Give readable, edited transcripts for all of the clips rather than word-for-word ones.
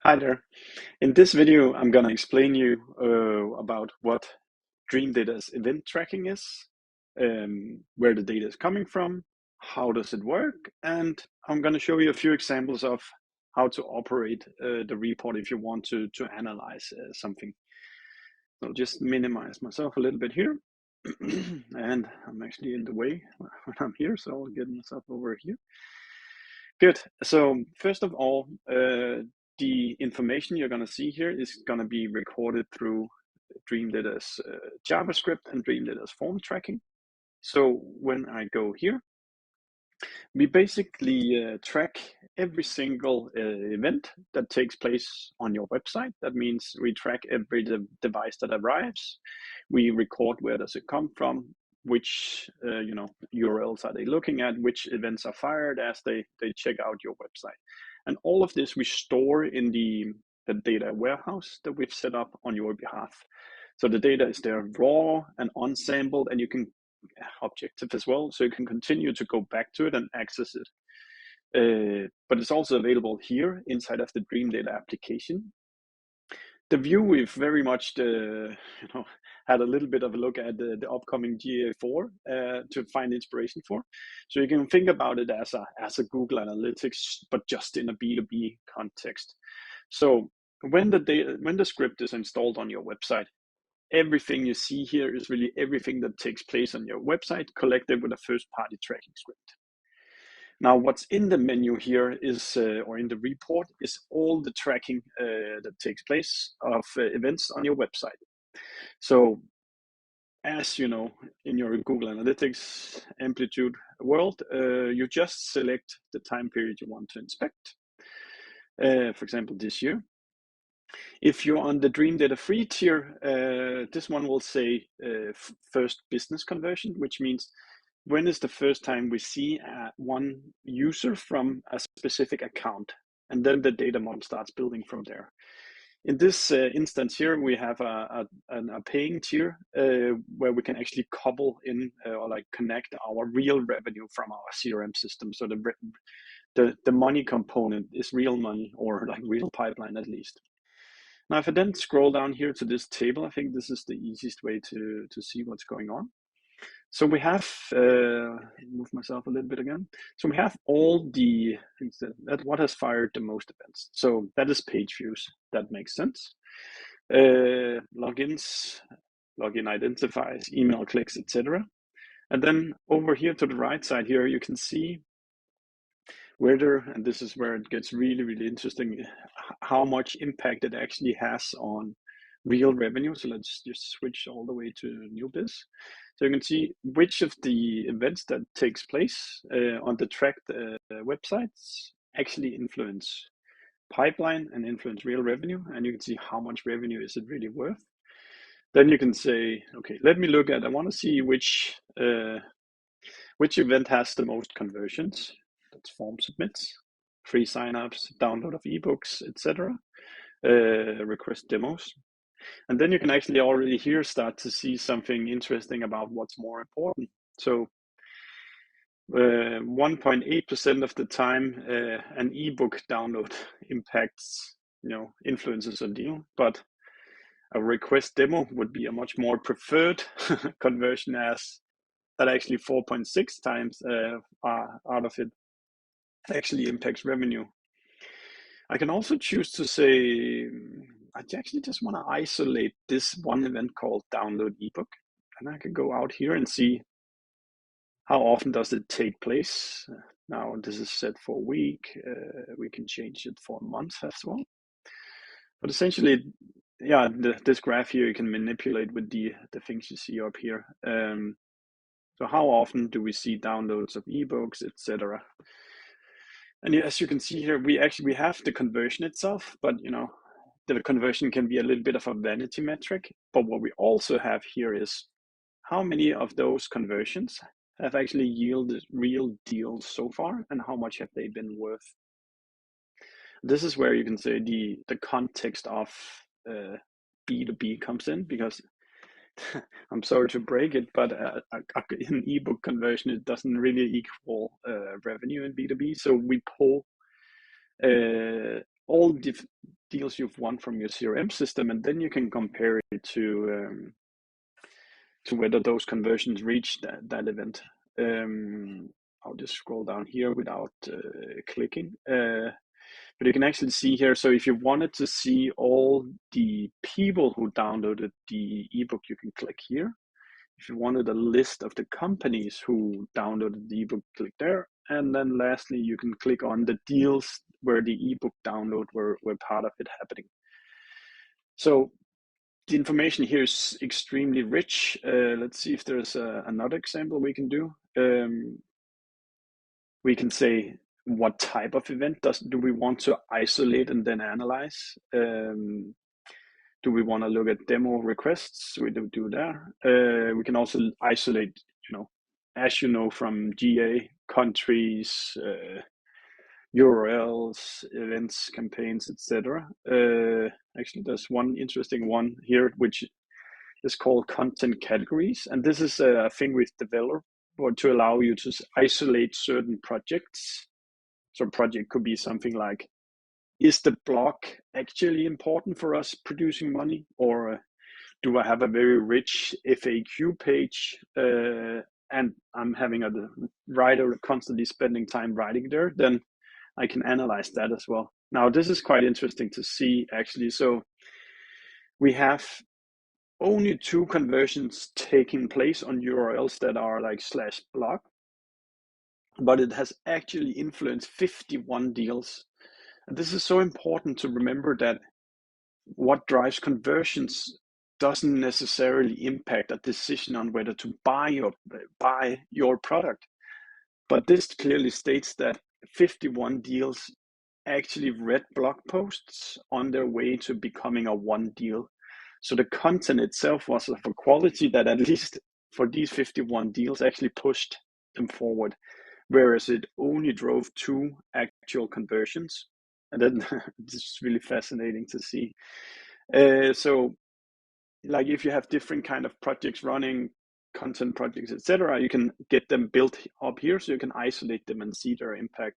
Hi there. In this video, I'm gonna explain you about what Dreamdata's event tracking is, where the data is coming from, how does it work, and I'm gonna show you a few examples of how to operate the report if you want to analyze something. I'll just minimize myself a little bit here. And I'm actually in the way when I'm here, so I'll get myself over here. Good. So first of all, the information you're going to see here is going to be recorded through Dreamdata's JavaScript and Dreamdata's form tracking. So when I go here, we basically track every single event that takes place on your website. That means we track every device that arrives. We record where does it come from, which URLs are they looking at, which events are fired as they check out your website. And all of this we store in the data warehouse that we've set up on your behalf. So the data is there raw and unsampled, and you can objective as well, so you can continue to go back to it and access it. But it's also available here inside of the Dreamdata application. The view we've very much had a little bit of a look at the upcoming GA4 to find inspiration for. So you can think about it as a Google Analytics, but just in a B2B context. So when the script is installed on your website, everything you see here is really everything that takes place on your website collected with a first-party tracking script. Now, what's in the menu here is, or in the report, is all the tracking that takes place of events on your website. So, as you know, in your Google Analytics amplitude world, you just select the time period you want to inspect. For example, this year. If you're on the Dreamdata free tier, this one will say first business conversion, which means when is the first time we see one user from a specific account, and then the data model starts building from there. In this instance here, we have a paying tier where we can actually couple in or like connect our real revenue from our CRM system. So the money component is real money, or like real pipeline at least. Now, if I then scroll down here to this table, I think this is the easiest way to see what's going on. So we have, move myself a little bit again. So we have all the things that what has fired the most events. So that is page views. That makes sense. Logins, login identifiers, email clicks, etc. And then over here to the right side here, you can see whether, and this is where it gets really, really interesting, how much impact it actually has on real revenue. So let's just switch all the way to new biz. So you can see which of the events that takes place on the tracked websites actually influence pipeline and influence real revenue. And you can see how much revenue is it really worth. Then you can say, okay, let me look at, I want to see which event has the most conversions. That's form submits, free signups, download of ebooks, etc. Request demos. And then you can actually already here start to see something interesting about what's more important. So 1.8% of the time an ebook download impacts, influences a deal, but a request demo would be a much more preferred conversion, as that actually 4.6 times out of it actually impacts revenue. I can also choose to say, I actually just want to isolate this one event called download ebook. And I can go out here and see how often does it take place. Now this is set for a week. We can change it for a month as well. But essentially, yeah, this graph here you can manipulate with the things you see up here. So how often do we see downloads of ebooks, etc. And as you can see here, we have the conversion itself, but the conversion can be a little bit of a vanity metric. But what we also have here is how many of those conversions have actually yielded real deals so far, and how much have they been worth. This is where you can say the context of B2B comes in, because I'm sorry to break it, but in ebook conversion, it doesn't really equal revenue in B2B. So we pull all deals you've won from your CRM system, and then you can compare it to whether those conversions reach that event. I'll just scroll down here without clicking. But you can actually see here, so if you wanted to see all the people who downloaded the ebook, you can click here. If you wanted a list of the companies who downloaded the ebook, click there. And then lastly, you can click on the deals where the ebook download were part of it happening. So the information here is extremely rich. Let's see if there's another example we can do. We can say what type of event do we want to isolate and then analyze. Do we want to look at demo requests? We do there. We can also isolate, as you know, from GA, countries, URLs, events, campaigns, etc. Actually, there's one interesting one here, which is called content categories. And this is a thing we've developed to allow you to isolate certain projects. So a project could be something like, is the blog actually important for us producing money? Or do I have a very rich FAQ page and I'm having a writer constantly spending time writing there? Then I can analyze that as well. Now, this is quite interesting to see, actually. So we have only 2 conversions taking place on URLs that are like /blog, but it has actually influenced 51 deals. And this is so important to remember, that what drives conversions doesn't necessarily impact a decision on whether to buy your product. But this clearly states that 51 deals actually read blog posts on their way to becoming a one deal. So the content itself was of a quality that, at least for these 51 deals, actually pushed them forward, whereas it only drove 2 actual conversions. And then it's really fascinating to see. So like, if you have different kind of projects running, content projects, etc., you can get them built up here, so you can isolate them and see their impact.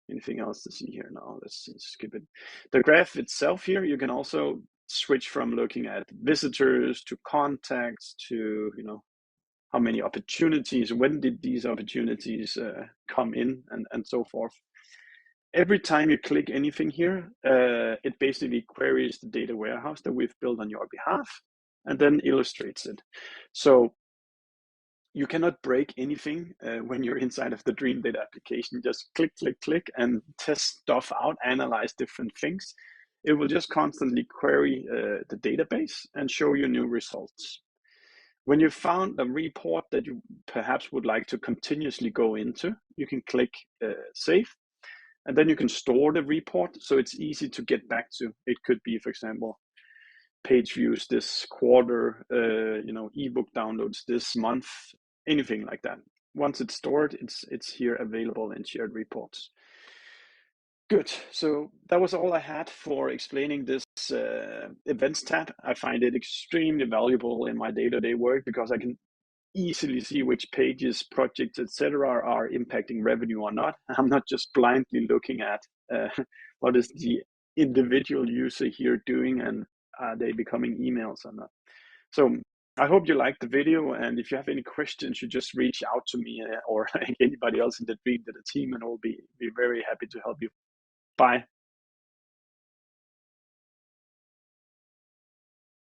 Anything else to see here? No, let's skip it. The graph itself here, you can also switch from looking at visitors to contacts to, how many opportunities, when did these opportunities come in, and so forth. Every time you click anything here, it basically queries the data warehouse that we've built on your behalf and then illustrates it. So you cannot break anything when you're inside of the Dreamdata application. Just click, click, click, and test stuff out, analyze different things. It will just constantly query the database and show you new results. When you found a report that you perhaps would like to continuously go into, you can click Save, and then you can store the report, so it's easy to get back to. It could be, for example, page views this quarter, ebook downloads this month, anything like that. Once it's stored, it's here available in shared reports. Good. So that was all I had for explaining this events tab. I find it extremely valuable in my day-to-day work, because I can easily see which pages, projects, etc., are impacting revenue or not. I'm not just blindly looking at what is the individual user here doing, and are they becoming emails or not. So I hope you liked the video, and if you have any questions, you just reach out to me or anybody else in the Dreamdata team, and I'll be very happy to help you. Bye.